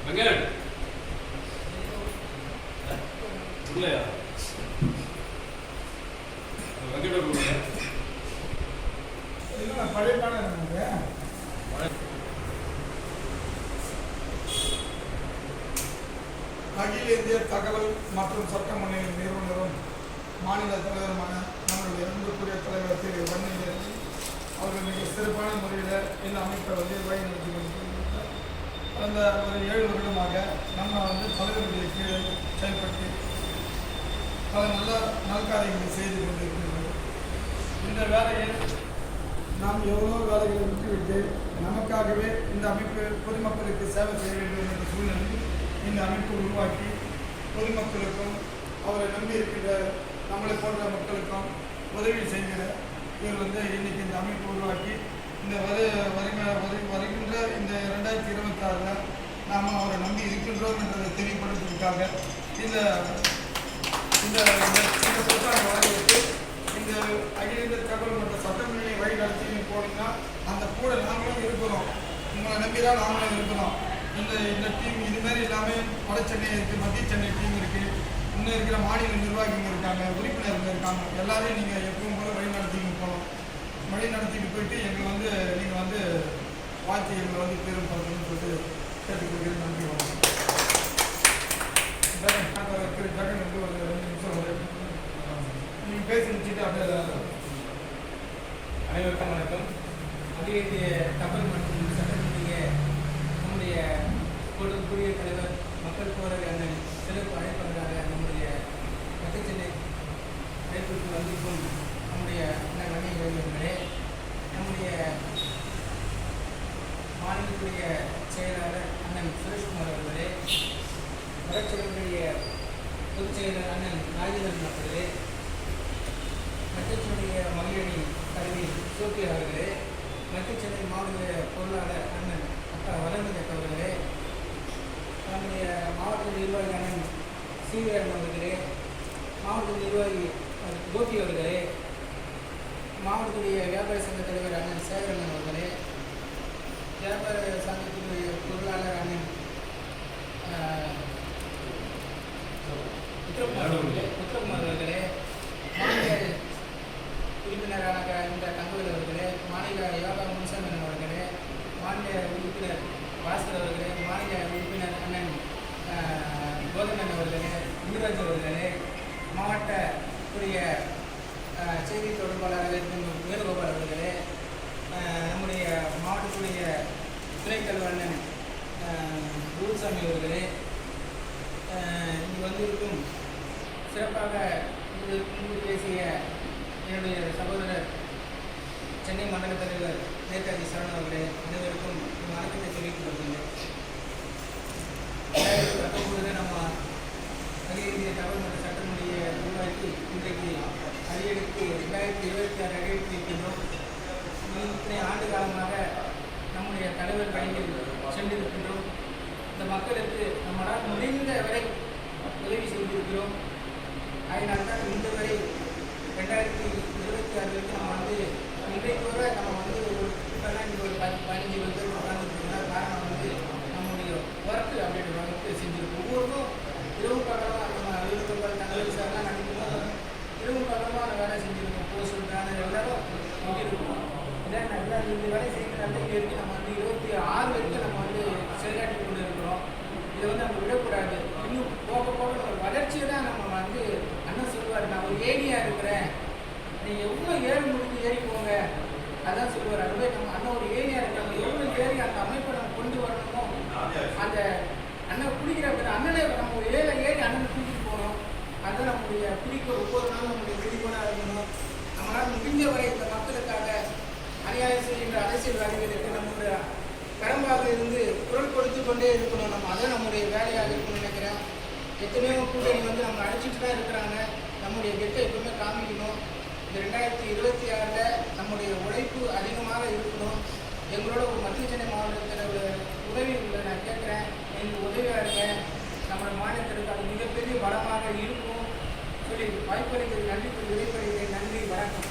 வெங்கட் இல்லையா வெங்கட கொடுங்க இல்லை பழைய பாடம் அகில இந்திய தகவல் மற்றும் சட்டமன்ற நிறுவனரும் மாநில தலைவருமான நம்மளுடைய அன்புக்குரிய தலைவர் திரு வன்னியர் அவர்கள் மிக சிறப்பான முறையில் இந்த அமைப்பை வழி நடத்தி கொண்டிருக்கிறார். கடந்த ஒரு 7 வருடமாக நம்ம தலைவர்களுடைய கீழே செயல்பட்டு பல நல்ல நல்காரியங்களை செய்து கொண்டிருக்கின்றோம். இந்த வேலையில் நாம் எவ்வளோ வேலைகளை விட்டுவிட்டு நமக்காகவே இந்த அமைப்பு பொதுமக்களுக்கு சேவை செய்ய வேண்டும் என்ற சூழ்நிலையில் இந்த அமைப்பு உருவாக்கி பொதுமக்களுக்கும் அவரை நம்பி இருக்கின்ற நம்மளை போன்ற மக்களுக்கும் உதவி செய்கிற இவர் இன்னைக்கு இந்த அமைப்பு உருவாக்கி இந்த வருகின்ற இந்த 2026 நாம் அவரை நம்பி இருக்கின்றோம் என்றதை தெரியப்படுத்துவதற்காக இந்த புத்தாண்டு வரவேற்று இந்த அகில இந்திய தகவல் மற்றும் சட்டமன்ற வழி நடத்தி போனீங்கன்னா அந்த கூட நாங்களும் இருக்கிறோம். உங்களை நம்பி தான் நாங்களும் இருக்கிறோம். இந்த டீம் இதுமாரி இல்லாமல் வட சென்னை இருக்குது, மத்திய சென்னை டீம் இருக்குது, இன்னும் இருக்கிற மாநில நிர்வாகிகள் இருக்காங்க, உறுப்பினர்கள் இருக்காங்க. எல்லாரையும் நீங்கள் எப்பவும் போல வழி நடத்திக்கிட்டு போகணும். வழி நடத்திட்டு போயிட்டு எங்களை நீங்கள் வாழ்த்து எங்களை பெரும் பார்க்கணும்னு சொல்லிட்டு கேட்டுக்கொள்கிறேன். நன்றி வணக்கம். ஜகன் ஒரு 2 நிமிஷம் நீங்கள் பேசி முடிச்சுட்டு அப்படியே. அனைவருக்கும் வணக்கம். அகில இந்திய தகவல் மற்றும் சட்டமன்ற நம்முடைய கொடுக்கக்கூடிய தலைவர் மக்கள் போராளி அண்ணன் சிறப்பு அழைப்பாளராக நம்முடைய மத்திய சென்னை மேற்கொண்டு வந்திருக்கும் நம்முடைய அண்ணன் வன்னியர்களே, நம்முடைய மாநிலத்துடைய செயலாளர் அண்ணன் சுரேஷ்குமார் அவர்களே, வடச்சென்னையுடைய பொதுச் செயலர் அண்ணன் ராஜேந்திரன் அவர்களே, மத்திய சென்னைய மகளிரணி தலைவி சோபியா அவர்களே, மத்திய சென்னை மாவட்ட பொருளாளர் அண்ணன் அக்கா வளர்மதி அவர்களே, நம்முடைய மாவட்ட நிர்வாகி அண்ணன் சீவரன் அவர்களே, மாவட்ட நிர்வாகி கோபி அவர்களே, மாவட்டத்துடைய வியாபார சங்க தலைவர் அண்ணன் சேகரன் அவர்களே, வியாபார சங்கத்தினுடைய பொருளாளர் அண்ணன் உத்தரகுமார் அவர்களே, மாநில உறுப்பினரான இந்த தங்கவேல் அவர்களே, மாநில யோகா முன்சாமன் அவர்களே, மாநில உறுப்பினர் பாஸ்கர் அவர்களே, மாநில உறுப்பினர் அண்ணன் கோதமன் அவர்களே, முனிராஜ் அவர்களே, மாவட்டத்துடைய செய்தி தொடர்பாளராக இருக்கும் வேணுகோபால் அவர்களே, நம்முடைய மாவட்டத்துடைய துணைத் தலைவர் அண்ணன் குருசாமி அவர்களே, இங்கு வந்திருக்கும் சிறப்பாக பேசிய என்னுடைய சகோதரர் சென்னை மண்டல தலைவர் நேதாஜி சரண் அவர்களே, அனைவருக்கும் வணக்கத்தை தெரிவித்துக் கொள்கிறேன். 2019 நம்ம அகில இந்திய தகவல் மற்றும் சட்டமன்ற உருவாக்கி இன்றைக்கு அடியெடுத்து 2026 அடியெடுத்து இருக்கின்றோம். இத்தனை ஆண்டு காலமாக நம்முடைய தலைவர் பணிகள் சென்றிருக்கின்றோம். இந்த மக்களுக்கு நம்மளால் முடிந்த வரை உதவி செய்திருக்கிறோம். அதனால்தான் இந்த வரை 2026 நம்ம இன்றைக்கு வரை நம்ம இப்போல்லாம் இங்கே ஒரு 15-20 பேர் உட்காந்துருக்கோம்னா காரணம் நம்முடைய ஒர்க்கு அப்படின்ற ஒர்க்கு செஞ்சுருக்கோம். ஒவ்வொருக்கும் இரவு பக்கமாக நம்ம வேணுகோபால் தங்கவேல் சார்லாம் நினைக்கும்போது இரவு பக்கமாக வேலை செஞ்சுருக்கோம். போஸ்ட் பேனர் எல்லாரும் செஞ்சுருக்கோம். இதான் நல்லா இந்த வேலை செய்யறதுனால இங்கே இருக்குது. நம்ம 26 வரைக்கும் நம்ம செயலாற்றி கொண்டு இருக்கிறோம். இதை நம்ம விடக்கூடாது. இன்னும் போக போக ஒரு வளர்ச்சியை தான் நம்ம அண்ணன் சொல்லுவார், நான் ஒரு ஏரியா இருக்கிறேன், நீங்கள் எவ்வளோ ஏறி முடிஞ்சு ஏறி போங்க, அதான் சொல்லுவார். அதுவே நம்ம அண்ணன் ஒரு ஏரியா இருக்காங்க, எவ்வளோ ஏறி அந்த அமைப்பை நம்ம கொண்டு வரணுமோ அந்த அண்ணன் பிடிக்கிற அண்ணனை நம்ம ஒரு ஏறி அண்ணனை பிடிச்சிட்டு போகணும். அதுதான் நம்முடைய குறிக்கோள். ஒவ்வொரு நாளும் நம்முடைய குறிக்கோளாக இருக்கணும். நம்மளால் முடிஞ்ச வரை இந்த மக்களுக்காக அநியாயம் செய்கின்ற அரசியல்வாதிகளுக்கு நம்முடைய கடம்பாக இருந்து குரல் கொடுத்து கொண்டே இருக்கணும். நம்ம அதை நம்முடைய வேலையாக இருக்கும்னு நினைக்கிறேன். எத்தனையோ கூட்டணி நம்ம அழைச்சிட்டு தான் இருக்கிறாங்க. நம்முடைய கெட்டை எப்பவுமே காமிக்கணும். இந்த 2026 நம்முடைய உழைப்பு அதிகமாக இருக்கணும். எங்களோட ஒரு மத்திய சென்னை மாவட்டத்தில் உதவி நான் கேட்குறேன். எங்களுக்கு உதவியாக இருக்கேன். நம்மளோட மாநிலத்திற்கு அது மிகப்பெரிய பலமாக இருக்கும் சொல்லி வாய்ப்பளிக்கிறது. நன்றி, விடைபெறுகிறேன். நன்றி, வணக்கம்.